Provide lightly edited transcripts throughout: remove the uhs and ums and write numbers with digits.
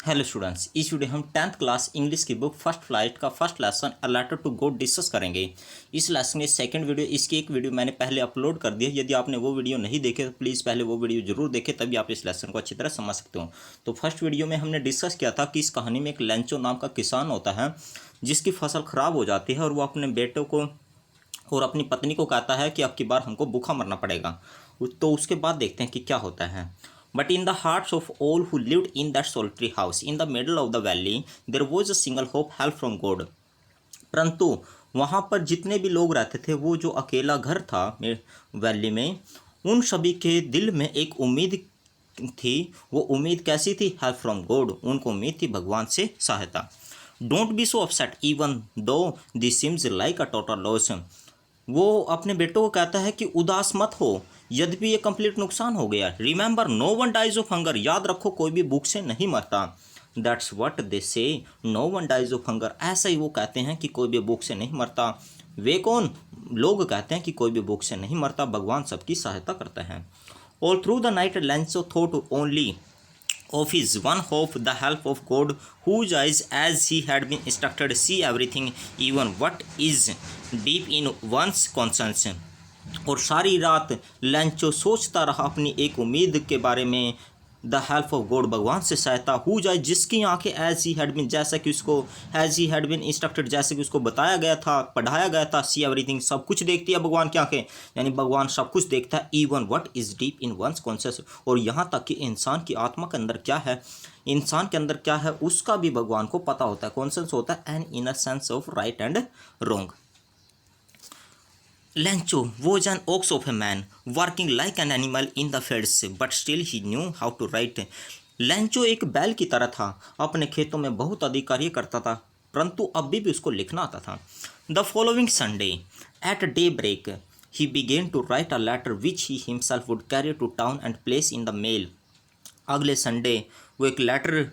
Hello students, इस video हम 10th class English की बुक फर्स्ट फ्लाइट का first lesson a letter to God discuss करेंगे। इस लेसन के सेकंड वीडियो, इसकी एक वीडियो मैंने पहले अपलोड कर दी है। यदि आपने वो वीडियो नहीं देखे तो प्लीज़ पहले वो वीडियो जरूर देखें, तभी आप इस लेसन को अच्छी तरह समझ सकते हो। तो फर्स्ट वीडियो में हमने डिस्कस किया था कि इस कहानी में एक लेंचो नाम का किसान होता है जिसकी फसल ख़राब हो जाती है और वो अपने बेटों को और अपनी पत्नी को कहता है कि अब की बार हमको भूखा मरना पड़ेगा। तो उसके बाद देखते हैं कि क्या होता है। But in the hearts of all who lived in that solitary house in the middle of the valley there was a single hope, help from God. परंतु वहाँ पर जितने भी लोग रहते थे, वो जो अकेला घर था वैली में, उन सभी के दिल में एक उम्मीद थी। वो उम्मीद कैसी थी? Help from God. उनको उम्मीद थी भगवान से सहायता। Don't be so upset even though this seems like a total loss. वो अपने बेटों को कहता है कि उदास मत हो यद्यपि ये कंप्लीट नुकसान हो गया। Remember no one dies of hunger, याद रखो कोई भी भूख से नहीं मरता। That's what they say, no one dies of hunger. ऐसा ही वो कहते हैं कि कोई भी भूख से नहीं मरता। वे कौन लोग कहते हैं कि कोई भी भूख से नहीं मरता, भगवान सबकी सहायता करते हैं। All through the night Lencho thought only of his one hope, the help of God, whose eyes, as he had been instructed, see everything, even what is deep in one's conscience। और सारी रात Lencho सोचता रहा अपनी एक उम्मीद के बारे में, द हेल्प ऑफ गॉड, भगवान से सहायता। हु जाए, जिसकी आंखें, एज ही हैड बिन, जैसा कि उसको, as he had been instructed, जैसे कि उसको बताया गया था, पढ़ाया गया था, सी एवरीथिंग, सब कुछ देखती है भगवान की आंखें, यानी भगवान सब कुछ देखता है। Even what is deep in one's conscience, और यहाँ तक कि इंसान की आत्मा के अंदर क्या है, इंसान के अंदर क्या है, उसका भी भगवान को पता होता है। कॉन्शियस होता है an inner sense of right and wrong. Lencho was an ox of a man, working like an animal in the fields, but still he knew how to write। Lencho एक बैल की तरह था, अपने खेतों में बहुत अधिक कार्य करता था, परंतु अभी भी उसको लिखना आता था। The following Sunday at daybreak he began to write a letter which he himself would carry to town and place in the mail. अगले संडे वो एक letter,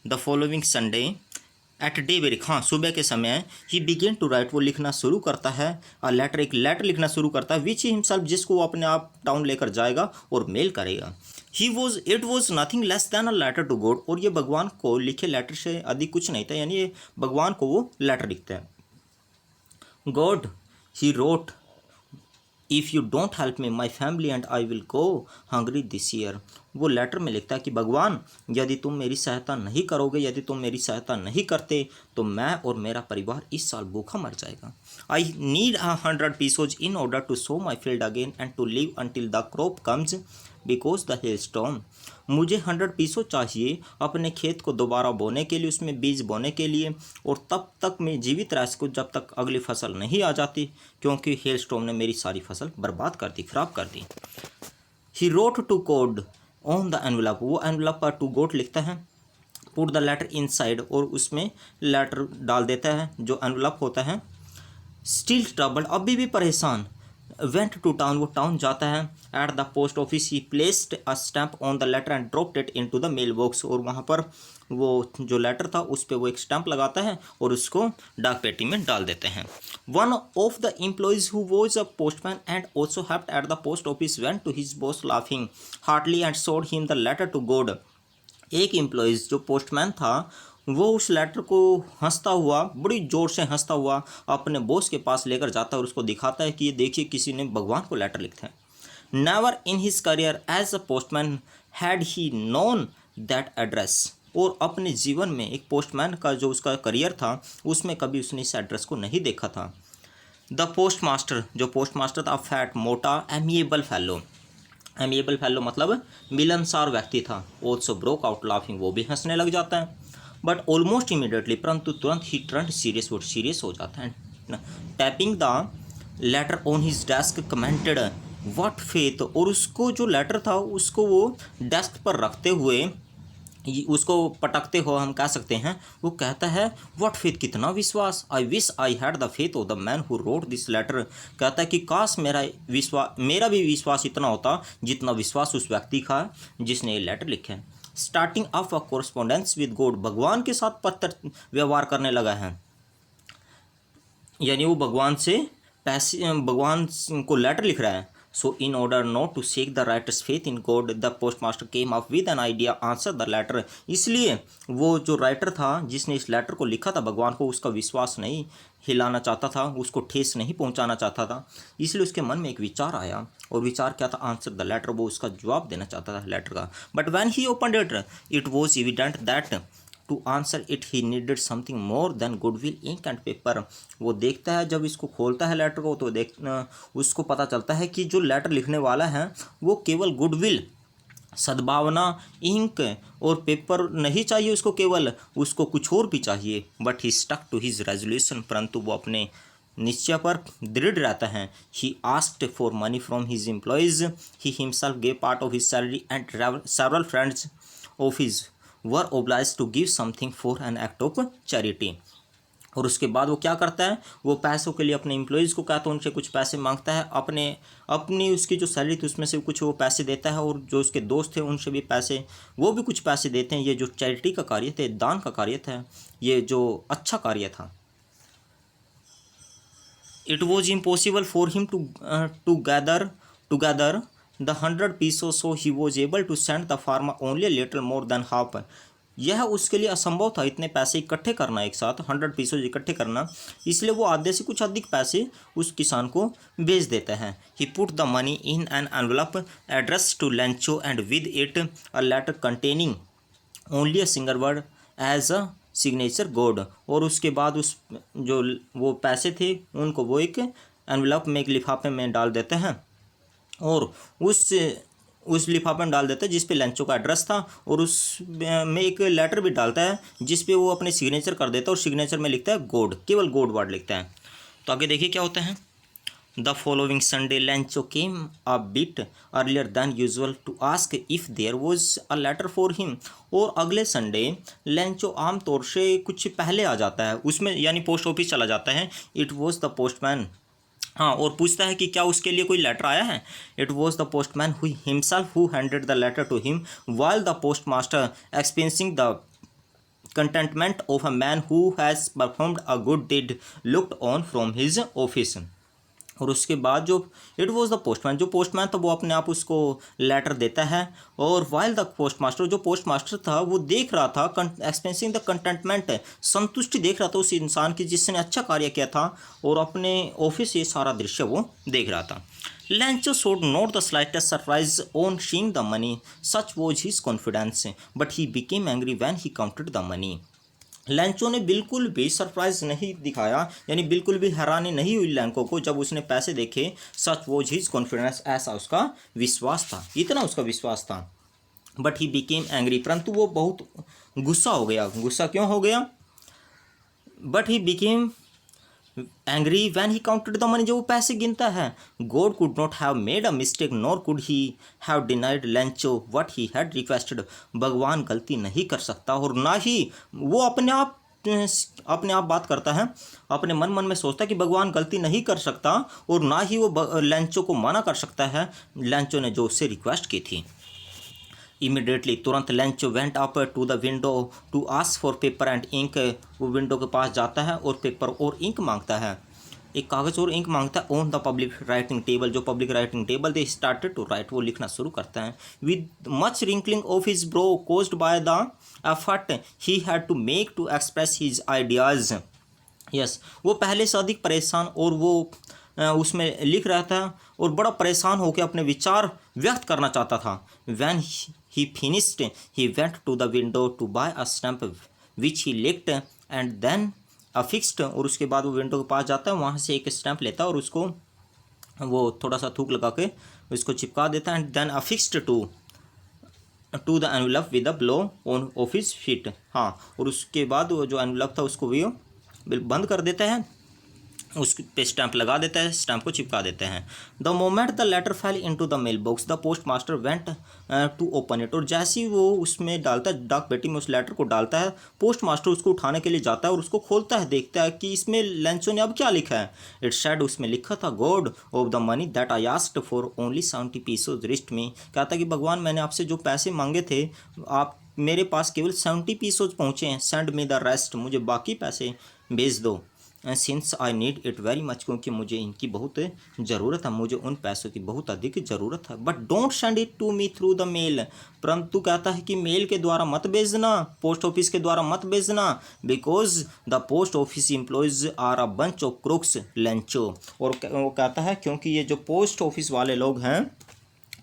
the following Sunday at daybreak, हाँ सुबह के समय, ही began to write, वो लिखना शुरू करता है, और लेटर, एक लेटर लिखना शुरू करता है, विच ही हिमसेल्फ, जिसको वो अपने आप टाउन लेकर जाएगा और मेल करेगा। He was, it was nothing less than a letter to God, और ये भगवान को लिखे लेटर से अधिक कुछ नहीं था, यानी ये भगवान को वो लेटर लिखते हैं। God, he wrote, if you don't help me my family and I will go hungry this year. वो लेटर में लिखता है कि भगवान, यदि तुम मेरी सहायता नहीं करोगे, यदि तुम मेरी सहायता नहीं करते, तो मैं और मेरा परिवार इस साल भूखा मर जाएगा। I need 100 pesos in order to sow my field again and to live until the crop comes because the hailstorm. मुझे 100 पीसो चाहिए अपने खेत को दोबारा बोने के लिए, उसमें बीज बोने के लिए, और तब तक मैं जीवित रह सकूँ जब तक अगली फसल नहीं आ जाती, क्योंकि हेल स्टॉर्म ने मेरी सारी फसल बर्बाद कर दी, खराब कर दी। He wrote to God on the envelope, वो एनवलप पर टू गोट लिखता है, पुट द लेटर इनसाइड, और उसमें लेटर डाल देता है जो एनवलप होता है। स्टिल ट्रबल्ड, अभी भी परेशान, वेंट टू टाउन, वो टाउन जाता है। At the post office he placed a stamp on the letter and dropped it into the mailbox, और वहाँ पर वो जो लेटर था उस पर वो एक स्टैम्प लगाता है और उसको डाक पेटी में डाल देते हैं। One of the employees who was a postman and also helped at the post office went to his boss laughing heartily and showed him the letter to God. एक एम्प्लॉयज़ जो पोस्टमैन था, वो उस लेटर को हंसता हुआ, बड़ी ज़ोर से हंसता हुआ अपने बॉस के पास लेकर जाता है और उसको दिखाता है कि ये देखिए किसी ने भगवान को लेटर लिखा है। Never in his career as a postman had he known that address, और अपने जीवन में एक पोस्टमैन का जो उसका करियर था उसमें कभी उसने इस एड्रेस को नहीं देखा था। द पोस्ट मास्टर, जो पोस्ट मास्टर था, फैट, मोटा, एमिएबल फेलो, एमिएबल फेलो मतलब मिलनसार व्यक्ति था। ऑल्सो ब्रोक आउट लाफिंग, वो भी हंसने लग जाता है। बट ऑलमोस्ट इमीडिएटली, परंतु तुरंत ही टर्न सीरियस, वो सीरियस हो जाता है। Tapping the later on his desk commented what faith, और उसको जो लेटर था उसको वो डेस्क पर रखते हुए, उसको पटकते हो हम कह सकते हैं, वो कहता है व्हाट फेथ, कितना विश्वास। I wish I had the faith of the man who wrote this letter, कहता है कि काश मेरा भी विश्वास इतना होता जितना विश्वास उस व्यक्ति का जिसने ये लेटर लिखा है। Starting of a correspondence with God, भगवान के साथ पत्र व्यवहार करने लगा है, यानी वो भगवान से पैसे, भगवान को लेटर लिख रहा है। So in order not to shake the writer's faith in God, the postmaster came up with an idea, answer the letter. इसलिए वो जो राइटर था जिसने इस लेटर को लिखा था भगवान को, उसका विश्वास नहीं हिलाना चाहता था, उसको ठेस नहीं पहुंचाना चाहता था, इसलिए उसके मन में एक विचार आया। और विचार क्या था? आंसर द लेटर, वो उसका जवाब देना चाहता था लेटर का। But when he opened it, it was evident that to answer it he needed something more than goodwill ink and paper. वो देखता है, जब इसको खोलता है लेटर को, तो उसको पता चलता है कि जो लेटर लिखने वाला है वो केवल गुडविल, सद्भावना, इंक और पेपर नहीं चाहिए उसको, केवल उसको कुछ और भी चाहिए। But he stuck to his resolution, परंतु वो अपने निश्चय पर दृढ़ रहता है। He asked for money from his employees, he himself gave part of his salary and several friends of his were obliged to give something for an act of charity. और उसके बाद वो क्या करता है? वो पैसों के लिए अपने एम्प्लॉयज़ को कहता है, उनसे कुछ पैसे मांगता है, अपनी उसकी जो सैलरी थी उसमें से कुछ वो पैसे देता है, और जो उसके दोस्त थे उनसे भी पैसे, वो भी कुछ पैसे देते हैं। ये जो चैरिटी का कार्य थे, दान का कार्य था, ये जो अच्छा कार्य था। It was impossible for him to gather the 100 pesos, so he was able to send the farmer only a little more than half. यह उसके लिए असंभव था इतने पैसे इकट्ठे करना, एक साथ 100 pesos इकट्ठे करना, इसलिए वो आधे से कुछ अधिक पैसे उस किसान को भेज देता है। He put the money in an envelope addressed to Lancho and with it a letter containing only a single word as a signature God। और उसके बाद उस जो वो पैसे थे उनको वो एक एनवलप में, एक लिफाफे में डाल देते हैं, और उस लिफाफे में डाल देता है जिस पे लंचो का एड्रेस था, और उस में एक लेटर भी डालता है जिस पे वो अपने सिग्नेचर कर देता है, और सिग्नेचर में लिखता है गॉड, केवल गॉड वर्ड लिखता है। तो आगे देखिए क्या होता है। The following Sunday Lencho came a bit earlier than usual to ask if there was a letter for him. और अगले संडे लंचो आमतौर से कुछ पहले आ जाता है उसमें, यानी पोस्ट ऑफिस चला जाता है। इट वॉज द पोस्टमैन, हाँ, और पूछता है कि क्या उसके लिए कोई लेटर आया है। It was the postman who himself who handed the letter to him while the postmaster experiencing the contentment of a man who has performed a good deed looked on from his office. और उसके बाद जो it was the postman, जो postman था वो अपने आप उसको लेटर देता है, और वाइल द पोस्ट मास्टर, जो पोस्ट मास्टर था वो देख रहा था एक्सपेंसिंग द कंटेंटमेंट, संतुष्टि देख रहा था उस इंसान की जिसने अच्छा कार्य किया था, और अपने ऑफिस से सारा दृश्य वो देख रहा था। Lancho showed not the slightest surprise on seeing the money, such was his confidence, but he became angry when he counted the money. लैंचो ने बिल्कुल भी सरप्राइज नहीं दिखाया, यानी बिल्कुल भी हैरानी नहीं हुई लैंको को जब उसने पैसे देखे। सच वॉज हिज कॉन्फिडेंस, ऐसा उसका विश्वास था, इतना उसका विश्वास था। बट ही बिकेम एंग्री, परंतु वो बहुत गुस्सा हो गया। गुस्सा क्यों हो गया? But he became angry when he counted the money, जो वो पैसे गिनता है। God could not have made a mistake nor could he have denied लैंचो what he had requested. भगवान गलती नहीं कर सकता, और ना ही वो अपने आप बात करता है, अपने मन में सोचता है कि भगवान गलती नहीं कर सकता, और ना ही वो लैंचो को मना कर सकता है लैंचो ने जो उससे रिक्वेस्ट की थी। इमीडिएटली, तुरंत Lencho went up to the window to ask for paper and ink. वो विंडो के पास जाता है और पेपर और इंक मांगता है, एक कागज़ और इंक मांगता है। On the public writing table, जो public writing table they started to write, वो लिखना शुरू करता है। With much wrinkling of his brow caused by the effort he had to make to express his ideas. Yes, वो पहले से अधिक परेशान, और वो उसमें लिख रहा था और बड़ा परेशान होकर अपने विचार व्यक्त करना चाहता था। When he finished he went to the window to buy a stamp which he licked and then affixed. और उसके बाद वो विंडो के पास जाता है, वहाँ से एक स्टैम्प लेता है और उसको वो थोड़ा सा थूक लगा के उसको चिपका देता है। And then affixed to the envelope with a blow on of his fist. हाँ, और उसके बाद वो जो एनवलप था उसको भी बंद कर देता है, उस पे स्टैंप लगा देता है, स्टैंप को चिपका देते हैं। The moment the letter fell into the mailbox the postmaster went to open it. और जैसे ही वो उसमें डालता है, डाक पेटी में उस लेटर को डालता है, पोस्ट मास्टर उसको उठाने के लिए जाता है और उसको खोलता है, देखता है कि इसमें लंचो ने अब क्या लिखा है। इट सेड, उसमें लिखा था, God of the money that I asked for only 70 pesos reached me. कहता कि भगवान, मैंने आपसे जो पैसे मांगे थे, आप मेरे पास केवल 70 pesos पहुँचे हैं। सेंड मी द रेस्ट, मुझे बाकी पैसे भेज दो। Since I need it very much, क्योंकि मुझे इनकी बहुत ज़रूरत है, मुझे उन पैसों की बहुत अधिक ज़रूरत है। But don't send it to me through the mail, परंतु कहता है कि मेल के द्वारा मत भेजना, पोस्ट ऑफिस के द्वारा मत भेजना, because the post office employees are a bunch of crooks Lencho. और वो कहता है क्योंकि ये जो पोस्ट ऑफिस वाले लोग हैं,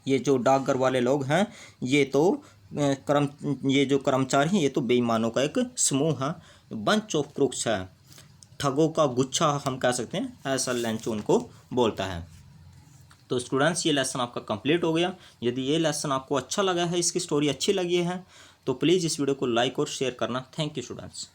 ये जो डाकघर वाले लोग हैं, ये तो ये जो कर्मचारी हैं, ये तो बेईमानों का एक समूह है, बंच ऑफ क्रूक्स है, ठगों का गुच्छा हम कह सकते हैं, ऐसा लेंचो उनको बोलता है। तो स्टूडेंट्स, ये लेसन आपका कंप्लीट हो गया। यदि ये लेसन आपको अच्छा लगा है, इसकी स्टोरी अच्छी लगी है, तो प्लीज़ इस वीडियो को लाइक और शेयर करना। Thank you students.